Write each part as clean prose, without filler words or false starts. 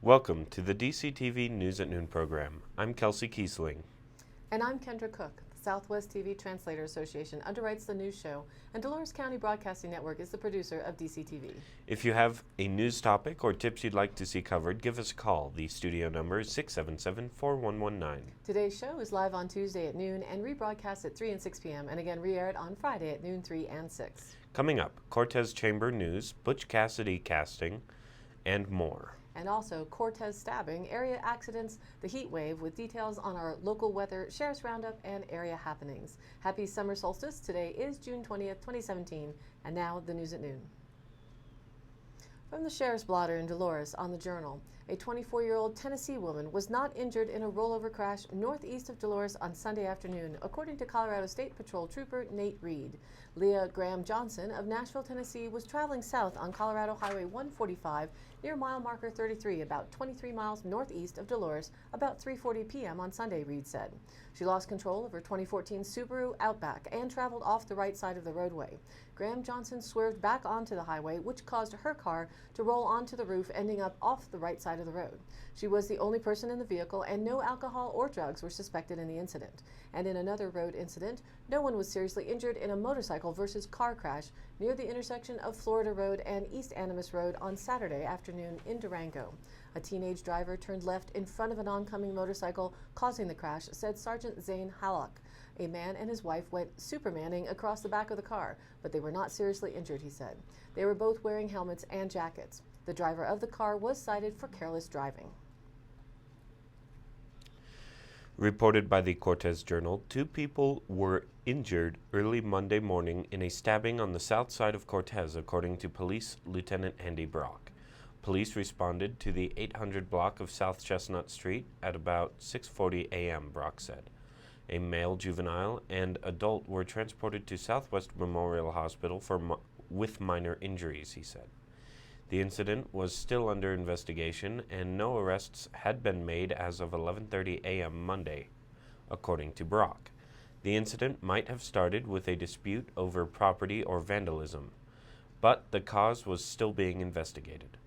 Welcome to the DCTV News at Noon program. I'm Kelsey Kiesling. And I'm Kendra Cook. The Southwest TV Translator Association underwrites the news show, and Dolores County Broadcasting Network is the producer of DCTV. If you have a news topic or tips you'd like to see covered, give us a call. The studio number is 677-4119. Today's show is live on Tuesday at noon and rebroadcast at 3 and 6 p.m. and again re-aired on Friday at noon, 3 and 6. Coming up, Cortez Chamber News, Butch Cassidy casting, and more. And also Cortez stabbing, area accidents, the heat wave, with details on our local weather, sheriff's roundup, and area happenings. Happy summer solstice. Today is June 20th, 2017, and now the news at noon. From the Sheriff's Blotter in Dolores on the Journal, a 24-year-old Tennessee woman was not injured in a rollover crash northeast of Dolores on Sunday afternoon, according to Colorado State Patrol Trooper Nate Reed. Leah Graham Johnson of Nashville, Tennessee, was traveling south on Colorado Highway 145 near mile marker 33, about 23 miles northeast of Dolores, about 3:40 p.m. on Sunday, Reed said. She lost control of her 2014 Subaru Outback and traveled off the right side of the roadway. Graham Johnson swerved back onto the highway, which caused her car to roll onto the roof, ending up off the right side of the road. She was the only person in the vehicle, and no alcohol or drugs were suspected in the incident. And in another road incident, no one was seriously injured in a motorcycle versus car crash near the intersection of Florida Road and East Animas Road on Saturday afternoon in Durango. A teenage driver turned left in front of an oncoming motorcycle, causing the crash, said Sergeant Zane Hallock. A man and his wife went supermaning across the back of the car, but they were not seriously injured, he said. They were both wearing helmets and jackets. The driver of the car was cited for careless driving. Reported by the Cortez Journal, 2 people were injured early Monday morning in a stabbing on the south side of Cortez, according to Police Lieutenant Andy Brock. Police responded to the 800 block of South Chestnut Street at about 6:40 a.m., Brock said. A male juvenile and adult were transported to Southwest Memorial Hospital with minor injuries, he said. The incident was still under investigation, and no arrests had been made as of 11:30 a.m. Monday, according to Brock. The incident might have started with a dispute over property or vandalism, but the cause was still being investigated.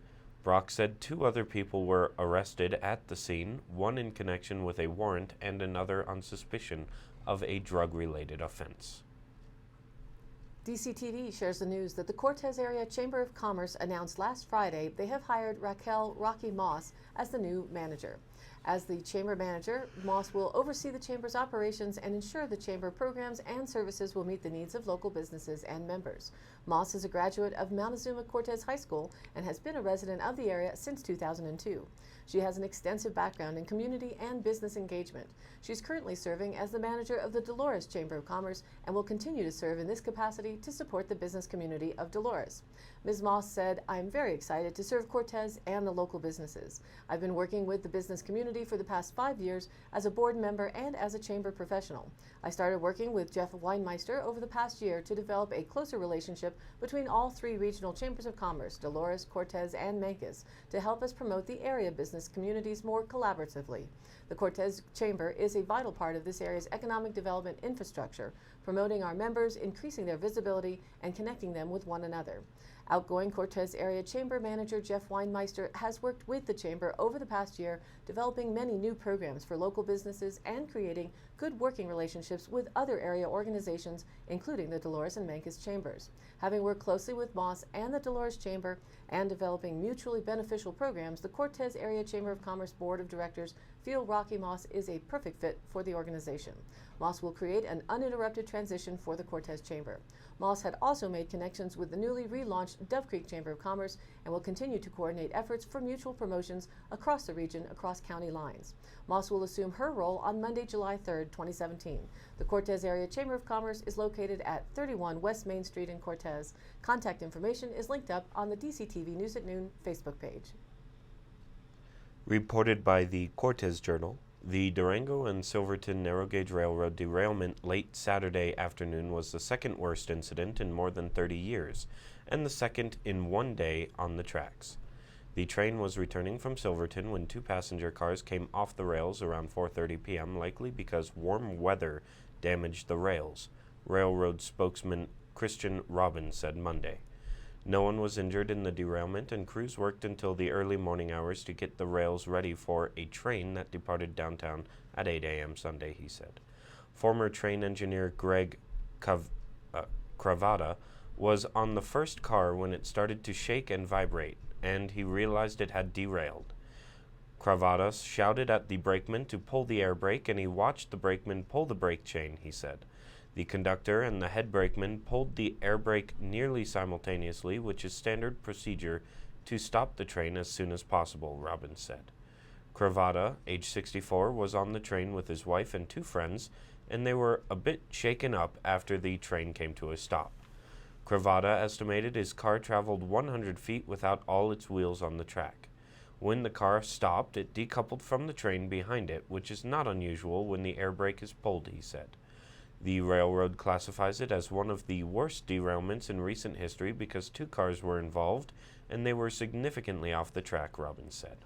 Brock said 2 other people were arrested at the scene, one in connection with a warrant and another on suspicion of a drug-related offense. DCTV shares the news that the Cortez Area Chamber of Commerce announced last Friday they have hired Raquel Rocky Moss as the new manager. As the chamber manager, Moss will oversee the chamber's operations and ensure the chamber programs and services will meet the needs of local businesses and members. Moss is a graduate of Montezuma Cortez High School and has been a resident of the area since 2002. She has an extensive background in community and business engagement. She's currently serving as the manager of the Dolores Chamber of Commerce and will continue to serve in this capacity to support the business community of Dolores. Ms. Moss said, "I'm very excited to serve Cortez and the local businesses. I've been working with the business community for the past 5 years as a board member and as a chamber professional. I started working with Jeff Weinmeister over the past year to develop a closer relationship between all 3 regional chambers of commerce, Dolores, Cortez, and Mancos, to help us promote the area business communities more collaboratively. The Cortez Chamber is a vital part of this area's economic development infrastructure, promoting our members, increasing their visibility, and connecting them with one another." Outgoing Cortez Area Chamber Manager Jeff Weinmeister has worked with the Chamber over the past year, developing many new programs for local businesses and creating good working relationships with other area organizations, including the Dolores and Mancos Chambers. Having worked closely with Moss and the Dolores Chamber and developing mutually beneficial programs, the Cortez Area Chamber of Commerce Board of Directors feel Rocky Moss is a perfect fit for the organization. Moss will create an uninterrupted transition for the Cortez Chamber. Moss had also made connections with the newly relaunched Dove Creek Chamber of Commerce and will continue to coordinate efforts for mutual promotions across the region, across county lines. Moss will assume her role on Monday, July 3rd, 2017. The Cortez Area Chamber of Commerce is located at 31 West Main Street in Cortez. Contact information is linked up on the DCTV News at Noon Facebook page. Reported by the Cortez Journal, the Durango and Silverton Narrow Gauge Railroad derailment late Saturday afternoon was the second worst incident in more than 30 years, and the second in one day on the tracks. The train was returning from Silverton when 2 passenger cars came off the rails around 4:30 p.m., likely because warm weather damaged the rails, railroad spokesman Christian Robbins said Monday. No one was injured in the derailment, and crews worked until the early morning hours to get the rails ready for a train that departed downtown at 8 a.m. Sunday, he said. Former train engineer Greg Cravata was on the first car when it started to shake and vibrate, and he realized it had derailed. Cravata shouted at the brakeman to pull the air brake, and he watched the brakeman pull the brake chain, he said. The conductor and the head brakeman pulled the air brake nearly simultaneously, which is standard procedure to stop the train as soon as possible, Robbins said. Cravata, age 64, was on the train with his wife and two friends, and they were a bit shaken up after the train came to a stop. Cravata estimated his car traveled 100 feet without all its wheels on the track. When the car stopped, it decoupled from the train behind it, which is not unusual when the air brake is pulled, he said. The railroad classifies it as one of the worst derailments in recent history because two cars were involved and they were significantly off the track, Robbins said.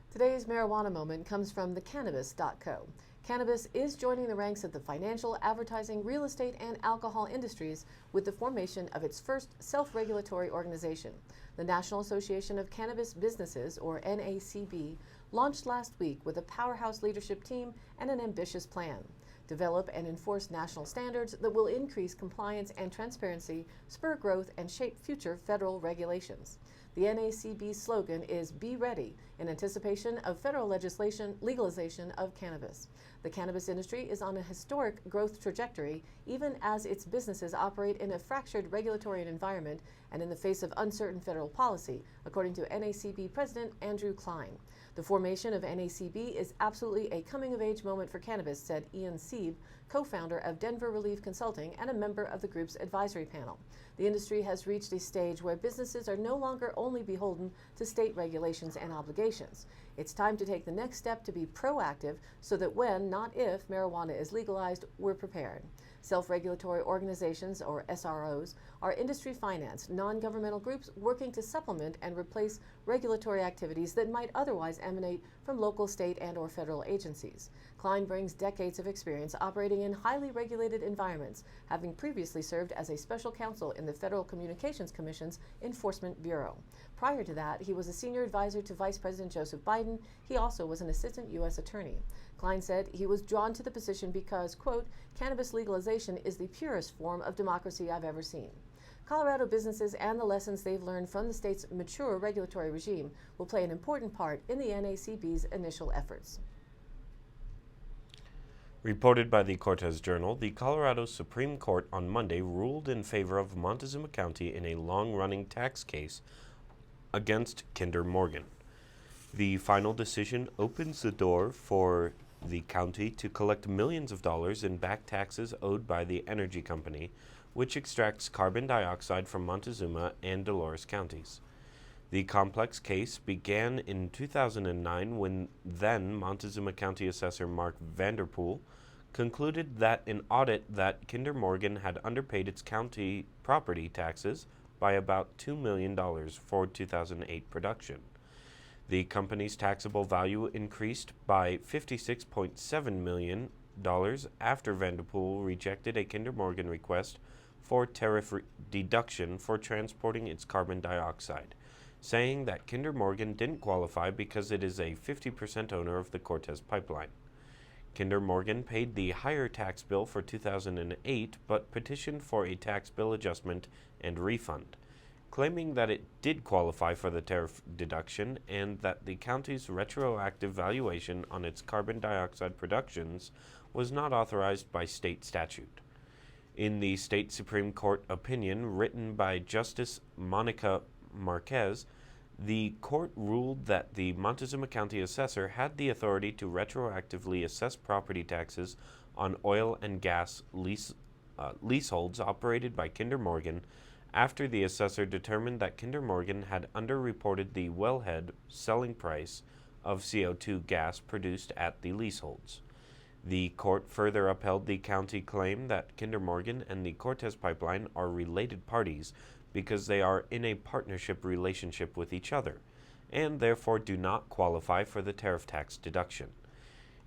Today's marijuana moment comes from thecannabis.co. Cannabis is joining the ranks of the financial, advertising, real estate, and alcohol industries with the formation of its first self-regulatory organization. The National Association of Cannabis Businesses, or NACB, launched last week with a powerhouse leadership team and an ambitious plan. Develop and enforce national standards that will increase compliance and transparency, spur growth, and shape future federal regulations. The NACB's slogan is "Be Ready" in anticipation of federal legalization of cannabis. The cannabis industry is on a historic growth trajectory, even as its businesses operate in a fractured regulatory environment and in the face of uncertain federal policy, according to NACB President Andrew Klein. The formation of NACB is absolutely a coming-of-age moment for cannabis, said Ian Sieb, co-founder of Denver Relief Consulting and a member of the group's advisory panel. The industry has reached a stage where businesses are no longer only beholden to state regulations and obligations. It's time to take the next step to be proactive so that when, not if, marijuana is legalized, we're prepared. Self-regulatory organizations, or SROs, are industry-financed, non-governmental groups working to supplement and replace regulatory activities that might otherwise emanate from local, state, and/or federal agencies. Klein brings decades of experience operating in highly regulated environments, having previously served as a special counsel in the Federal Communications Commission's Enforcement Bureau. Prior to that, he was a senior advisor to Vice President Joseph Biden. He also was an assistant U.S. attorney. Klein said he was drawn to the position because, quote, cannabis legalization is the purest form of democracy I've ever seen. Colorado businesses and the lessons they've learned from the state's mature regulatory regime will play an important part in the NACB's initial efforts. Reported by the Cortez Journal, the Colorado Supreme Court on Monday ruled in favor of Montezuma County in a long-running tax case against Kinder Morgan. The final decision opens the door for the county to collect millions of dollars in back taxes owed by the energy company, which extracts carbon dioxide from Montezuma and Dolores counties. The complex case began in 2009 when then Montezuma County Assessor Mark Vanderpool concluded that an audit that Kinder Morgan had underpaid its county property taxes by about $2 million for 2008 production. The company's taxable value increased by $56.7 million after Vanderpool rejected a Kinder Morgan request for tariff deduction for transporting its carbon dioxide, saying that Kinder Morgan didn't qualify because it is a 50% owner of the Cortez pipeline. Kinder Morgan paid the higher tax bill for 2008 but petitioned for a tax bill adjustment and refund, claiming that it did qualify for the tariff deduction and that the county's retroactive valuation on its carbon dioxide productions was not authorized by state statute. In the state Supreme Court opinion written by Justice Monica Marquez, the court ruled that the Montezuma County assessor had the authority to retroactively assess property taxes on oil and gas leaseholds operated by Kinder Morgan after the assessor determined that Kinder Morgan had underreported the wellhead selling price of CO2 gas produced at the leaseholds. The court further upheld the county claim that Kinder Morgan and the Cortez pipeline are related parties because they are in a partnership relationship with each other, and therefore do not qualify for the tariff tax deduction.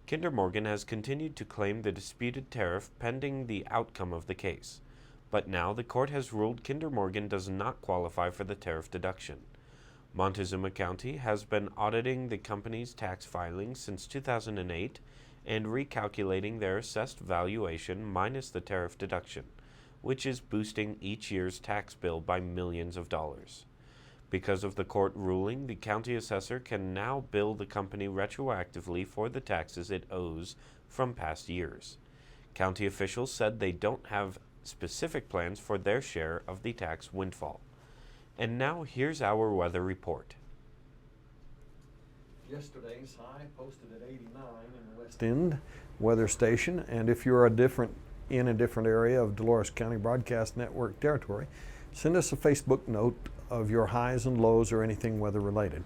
Kinder Morgan has continued to claim the disputed tariff pending the outcome of the case. but now the court has ruled Kinder Morgan does not qualify for the tariff deduction. Montezuma County has been auditing the company's tax filings since 2008 and recalculating their assessed valuation minus the tariff deduction, which is boosting each year's tax bill by millions of dollars. Because of the court ruling, the county assessor can now bill the company retroactively for the taxes it owes from past years. County officials said they don't have specific plans for their share of the tax windfall. And now here's our weather report. Yesterday's high posted at 89 in the West End weather station, and if you're in a different area of Dolores County Broadcast Network territory, send us a Facebook note of your highs and lows or anything weather related.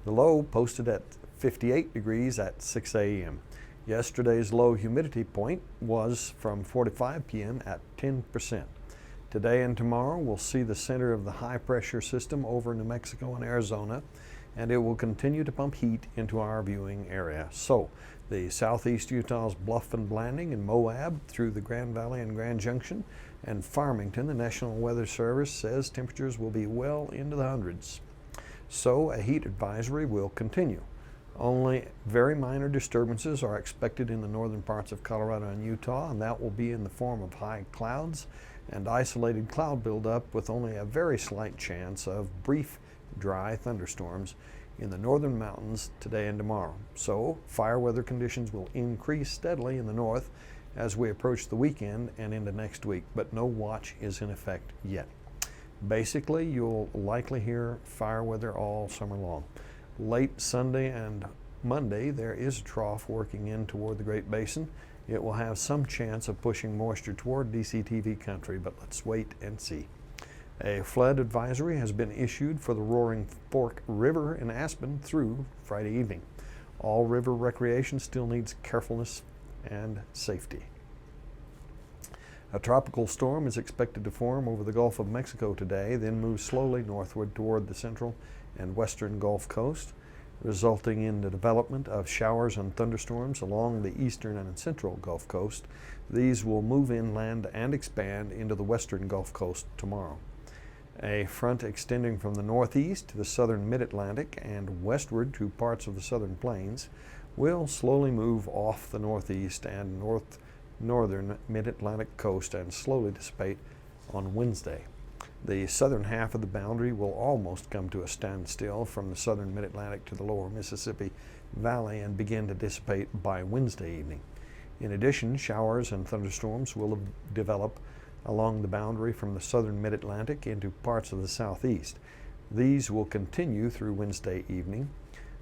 The low posted at 58 degrees at 6 a.m. Yesterday's low humidity point was from 45 p.m. at 10%. Today and tomorrow we'll see the center of the high pressure system over New Mexico and Arizona, and it will continue to pump heat into our viewing area. So the southeast Utah's Bluff and Blanding and Moab through the Grand Valley and Grand Junction and Farmington, the National Weather Service says temperatures will be well into the hundreds. So a heat advisory will continue. Only very minor disturbances are expected in the northern parts of Colorado and Utah, and that will be in the form of high clouds and isolated cloud buildup with only a very slight chance of brief dry thunderstorms in the northern mountains today and tomorrow. So fire weather conditions will increase steadily in the north as we approach the weekend and into next week, but no watch is in effect yet. Basically, you'll likely hear fire weather all summer long. Late Sunday and Monday, there is a trough working in toward the Great Basin. It will have some chance of pushing moisture toward DCTV country, but let's wait and see. A flood advisory has been issued for the Roaring Fork River in Aspen through Friday evening. All river recreation still needs carefulness and safety. A tropical storm is expected to form over the Gulf of Mexico today, then move slowly northward toward the central and western Gulf Coast, resulting in the development of showers and thunderstorms along the eastern and central Gulf Coast. These will move inland and expand into the western Gulf Coast tomorrow. A front extending from the northeast to the southern mid-Atlantic and westward to parts of the southern plains will slowly move off the northeast and northern mid-Atlantic coast and slowly dissipate on Wednesday. The southern half of the boundary will almost come to a standstill from the southern mid-Atlantic to the lower Mississippi Valley and begin to dissipate by Wednesday evening. In addition, showers and thunderstorms will develop along the boundary from the southern mid-Atlantic into parts of the southeast. These will continue through Wednesday evening.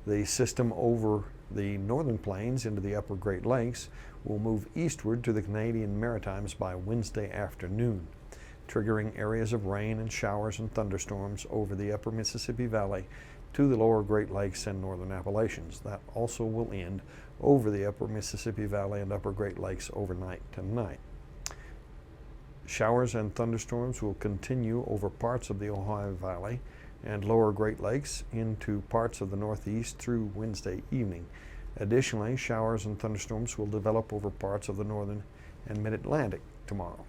The system over the northern plains into the upper Great Lakes will move eastward to the Canadian Maritimes by Wednesday afternoon, triggering areas of rain and showers and thunderstorms over the upper Mississippi Valley to the lower Great Lakes and northern Appalachians. That also will end over the upper Mississippi Valley and upper Great Lakes overnight tonight. Showers and thunderstorms will continue over parts of the Ohio Valley and lower Great Lakes into parts of the northeast through Wednesday evening. Additionally, showers and thunderstorms will develop over parts of the northern and mid-Atlantic tomorrow.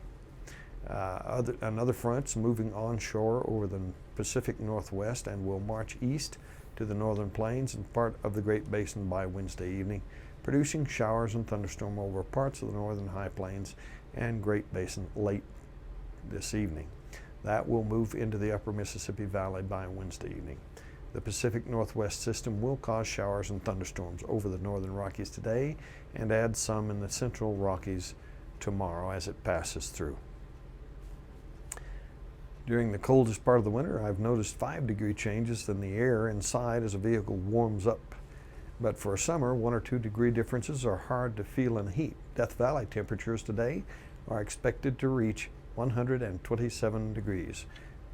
Another front's moving onshore over the Pacific Northwest and will march east to the northern plains and part of the Great Basin by Wednesday evening, producing showers and thunderstorm over parts of the northern high plains and Great Basin late this evening. That will move into the upper Mississippi Valley by Wednesday evening. The Pacific Northwest system will cause showers and thunderstorms over the northern Rockies today and add some in the central Rockies tomorrow as it passes through. During the coldest part of the winter, I've noticed 5-degree changes in the air inside as a vehicle warms up. But for summer, 1 or 2 degree differences are hard to feel in the heat. Death Valley temperatures today are expected to reach 127 degrees.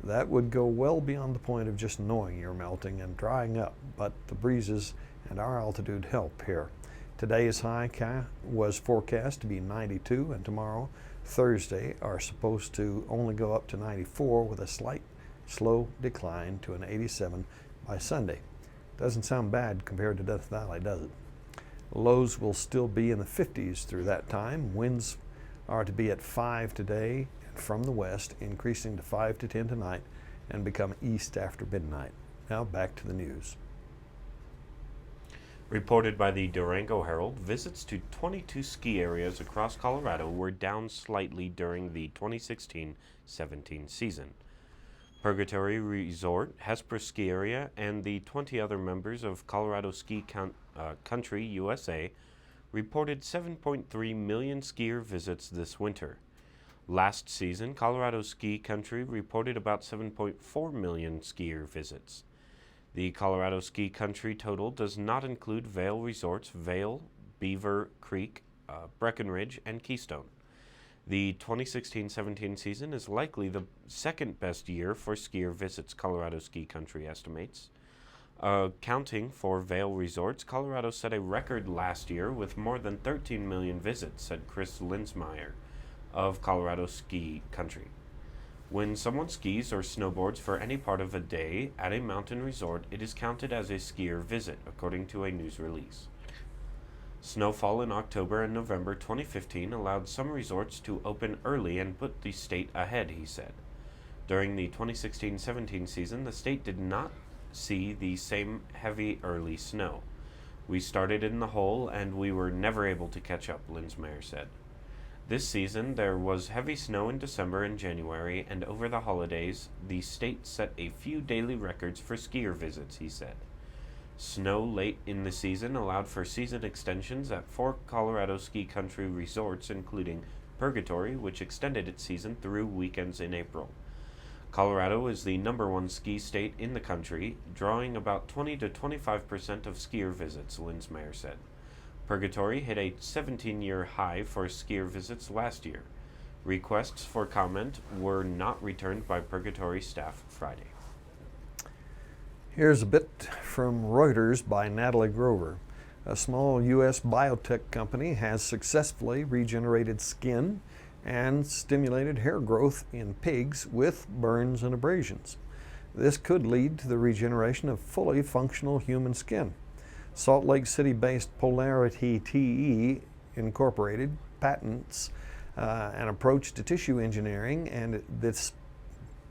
That would go well beyond the point of just knowing you're melting and drying up, but the breezes and our altitude help here. Today's high was forecast to be 92, and tomorrow, Thursday, are supposed to only go up to 94 with a slight, slow decline to an 87 by Sunday. Doesn't sound bad compared to Death Valley, does it? Lows will still be in the 50s through that time. Winds are to be at 5 today and from the west, increasing to 5 to 10 tonight and become east after midnight. Now back to the news. Reported by the Durango Herald, visits to 22 ski areas across Colorado were down slightly during the 2016-17 season. Purgatory Resort, Hesper Ski Area, and the 20 other members of Colorado Ski Country USA reported 7.3 million skier visits this winter. Last season, Colorado Ski Country reported about 7.4 million skier visits. The Colorado Ski Country total does not include Vail Resorts, Vail, Beaver Creek, Breckenridge, and Keystone. The 2016-17 season is likely the second best year for skier visits, Colorado Ski Country estimates. Counting for Vail Resorts, Colorado set a record last year with more than 13 million visits, said Chris Linsmeyer of Colorado Ski Country. When someone skis or snowboards for any part of a day at a mountain resort, it is counted as a skier visit, according to a news release. Snowfall in October and November 2015 allowed some resorts to open early and put the state ahead, he said. During the 2016-17 season, the state did not see the same heavy early snow. We started in the hole and we were never able to catch up, Linsmeyer said. This season, there was heavy snow in December and January, and over the holidays, the state set a few daily records for skier visits, he said. Snow late in the season allowed for season extensions at 4 Colorado Ski Country resorts, including Purgatory, which extended its season through weekends in April. Colorado is the #1 ski state in the country, drawing about 20 to 25% of skier visits, Linsmeyer said. Purgatory hit a 17-year high for skier visits last year. Requests for comment were not returned by Purgatory staff Friday. Here's a bit from Reuters by Natalie Grover. A small U.S. biotech company has successfully regenerated skin and stimulated hair growth in pigs with burns and abrasions. This could lead to the regeneration of fully functional human skin. Salt Lake City-based Polarity TE Incorporated patents an approach to tissue engineering, and this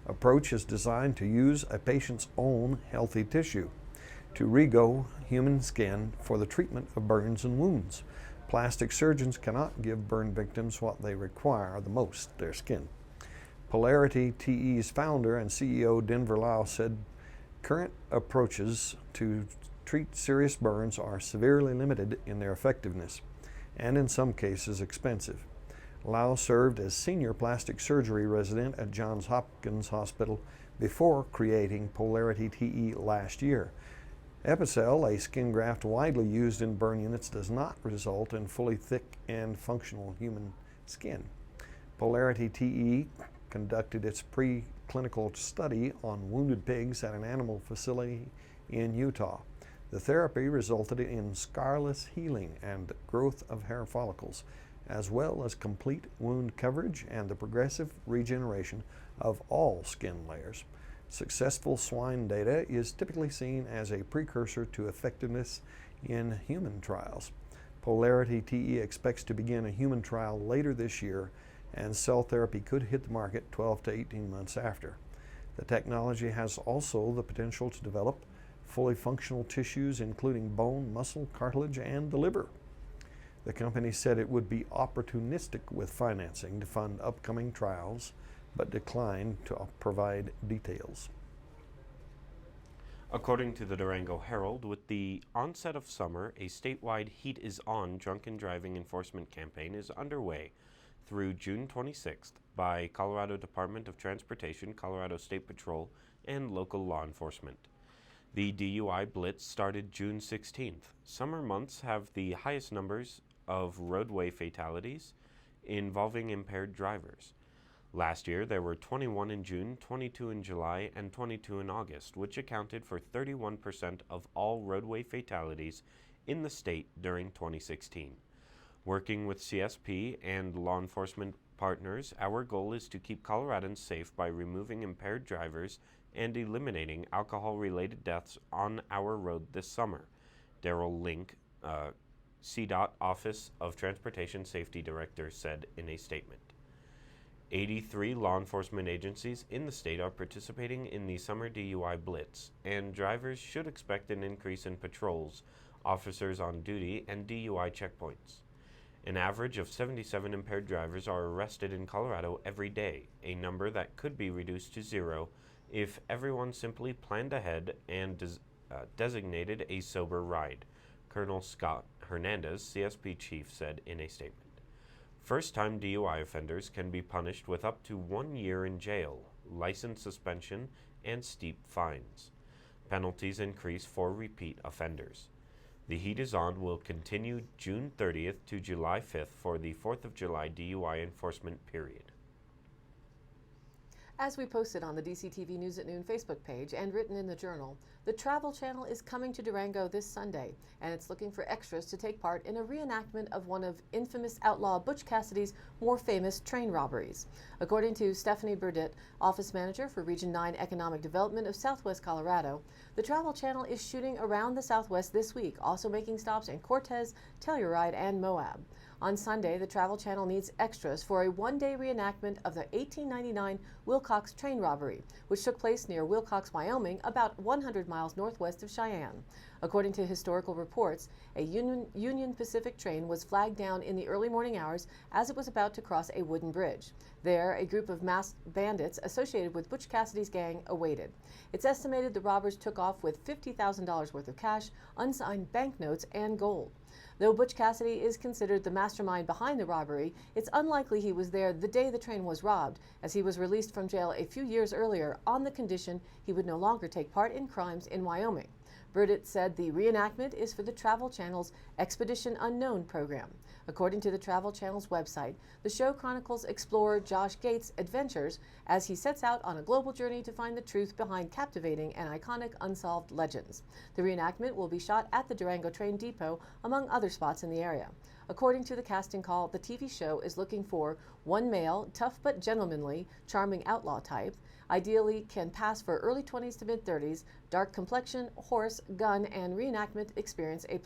approach is designed to use a patient's own healthy tissue to regrow human skin for the treatment of burns and wounds. Plastic surgeons cannot give burn victims what they require the most, their skin. Polarity TE's founder and CEO Denver Lau said current approaches to treat serious burns are severely limited in their effectiveness and in some cases expensive. Lau served as senior plastic surgery resident at Johns Hopkins Hospital before creating Polarity TE last year. Epicel, a skin graft widely used in burn units, does not result in fully thick and functional human skin. Polarity TE conducted its preclinical study on wounded pigs at an animal facility in Utah. The therapy resulted in scarless healing and growth of hair follicles, as well as complete wound coverage and the progressive regeneration of all skin layers. Successful swine data is typically seen as a precursor to effectiveness in human trials. Polarity TE expects to begin a human trial later this year, and cell therapy could hit the market 12 to 18 months after. The technology has also the potential to develop fully functional tissues, including bone, muscle, cartilage, and the liver. The company said it would be opportunistic with financing to fund upcoming trials, but declined to provide details. According to the Durango Herald, with the onset of summer, a statewide Heat is On drunken driving enforcement campaign is underway through June 26th by Colorado Department of Transportation, Colorado State Patrol, and local law enforcement. The DUI Blitz started June 16th. Summer months have the highest numbers of roadway fatalities involving impaired drivers. Last year, there were 21 in June, 22 in July, and 22 in August, which accounted for 31% of all roadway fatalities in the state during 2016. Working with CSP and law enforcement partners, our goal is to keep Coloradans safe by removing impaired drivers and eliminating alcohol-related deaths on our road this summer, Daryl Link, CDOT Office of Transportation Safety Director said in a statement. 83 law enforcement agencies in the state are participating in the summer DUI blitz, and drivers should expect an increase in patrols, officers on duty, and DUI checkpoints. An average of 77 impaired drivers are arrested in Colorado every day, a number that could be reduced to 0 if everyone simply planned ahead and designated a sober ride, Colonel Scott Hernandez, CSP chief, said in a statement. First-time DUI offenders can be punished with up to 1 year in jail, license suspension, and steep fines. Penalties increase for repeat offenders. The heat is on will continue June 30th to July 5th for the 4th of July DUI enforcement period. As we posted on the DCTV News at Noon Facebook page and written in the Journal, the Travel Channel is coming to Durango this Sunday, and it's looking for extras to take part in a reenactment of one of infamous outlaw Butch Cassidy's more famous train robberies. According to Stephanie Burdett, Office Manager for Region 9 Economic Development of Southwest Colorado, the Travel Channel is shooting around the Southwest this week, also making stops in Cortez, Telluride, and Moab. On Sunday, the Travel Channel needs extras for a one-day reenactment of the 1899 Wilcox train robbery, which took place near Wilcox, Wyoming, about 100 miles northwest of Cheyenne. According to historical reports, a Union Pacific train was flagged down in the early morning hours as it was about to cross a wooden bridge. There, a group of masked bandits associated with Butch Cassidy's gang awaited. It's estimated the robbers took off with $50,000 worth of cash, unsigned banknotes, and gold. Though Butch Cassidy is considered the mastermind behind the robbery, it's unlikely he was there the day the train was robbed, as he was released from jail a few years earlier on the condition he would no longer take part in crimes in Wyoming. Burdett said the reenactment is for the Travel Channel's Expedition Unknown program. According to the Travel Channel's website, the show chronicles explorer Josh Gates' adventures as he sets out on a global journey to find the truth behind captivating and iconic unsolved legends. The reenactment will be shot at the Durango Train Depot, among other spots in the area. According to the casting call, the TV show is looking for one male, tough but gentlemanly, charming outlaw type, ideally can pass for early 20s to mid-30s, dark complexion, horse, gun, and reenactment experience A+.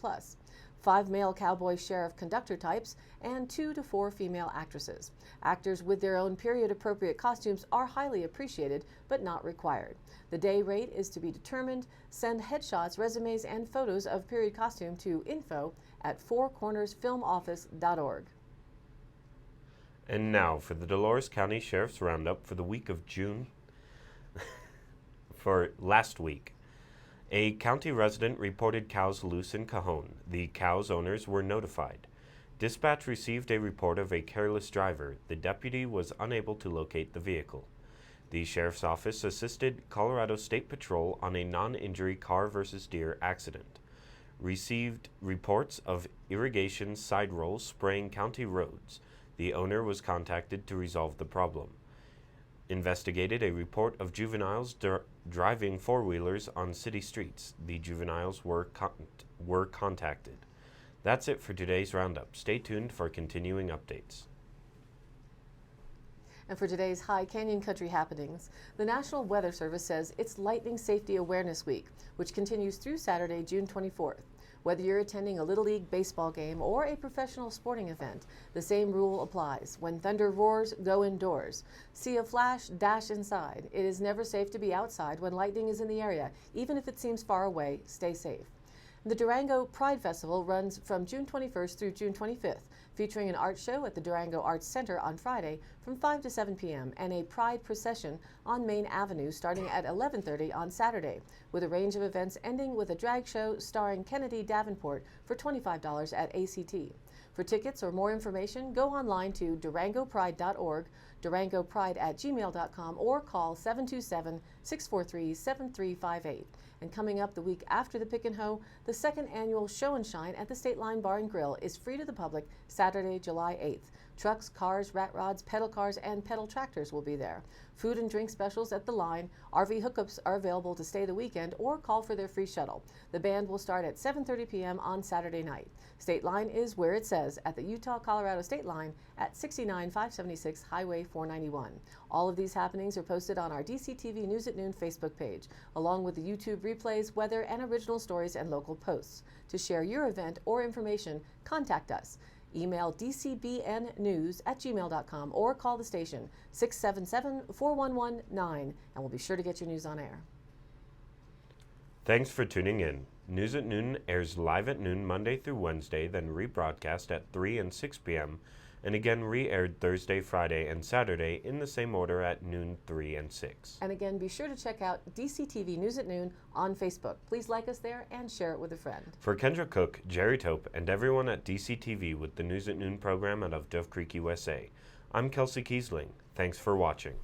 5 male cowboy sheriff conductor types, and 2 to 4 female actresses. Actors with their own period-appropriate costumes are highly appreciated, but not required. The day rate is to be determined. Send headshots, resumes, and photos of period costume to info@fourcornersfilmoffice.org. And now for the Dolores County Sheriff's Roundup for the week of June. For last week, a county resident reported cows loose in Cajon. The cows' owners were notified. Dispatch received a report of a careless driver. The deputy was unable to locate the vehicle. The sheriff's office assisted Colorado State Patrol on a non-injury car versus deer accident. Received reports of irrigation side rolls spraying county roads. The owner was contacted to resolve the problem. Investigated a report of juveniles driving four-wheelers on city streets. The juveniles were contacted. That's it for today's roundup. Stay tuned for continuing updates. And for today's High Canyon Country happenings, the National Weather Service says it's Lightning Safety Awareness Week, which continues through Saturday, June 24th. Whether you're attending a Little League baseball game or a professional sporting event, the same rule applies. When thunder roars, go indoors. See a flash, dash inside. It is never safe to be outside when lightning is in the area. Even if it seems far away, stay safe. The Durango Pride Festival runs from June 21st through June 25th, featuring an art show at the Durango Arts Center on Friday from 5 to 7 p.m. and a Pride procession on Main Avenue starting at 11:30 on Saturday, with a range of events ending with a drag show starring Kennedy Davenport for $25 at ACT. For tickets or more information, go online to durangopride.org, durangopride@gmail.com, or call 727-643-7358. And coming up the week after the Pick and Hoe, the second annual Show and Shine at the State Line Bar and Grill is free to the public Saturday, July 8th. Trucks, cars, rat rods, pedal cars, and pedal tractors will be there. Food and drink specials at the line. RV hookups are available to stay the weekend or call for their free shuttle. The band will start at 7:30 p.m. on Saturday night. State Line is where it says, at the Utah-Colorado State Line at 69576 Highway 491. All of these happenings are posted on our DCTV News at Noon Facebook page, along with the YouTube replays, weather, and original stories and local posts. To share your event or information, contact us. Email dcbnnews@gmail.com or call the station 677-4119 and we'll be sure to get your news on air. Thanks for tuning in. News at Noon airs live at noon Monday through Wednesday, then rebroadcast at 3 and 6 p.m., and again re-aired Thursday, Friday, and Saturday in the same order at noon, 3, and 6. And again, be sure to check out DCTV News at Noon on Facebook. Please like us there and share it with a friend. For Kendra Cook, Jerry Tope, and everyone at DCTV with the News at Noon program out of Dove Creek, USA, I'm Kelsey Kiesling. Thanks for watching.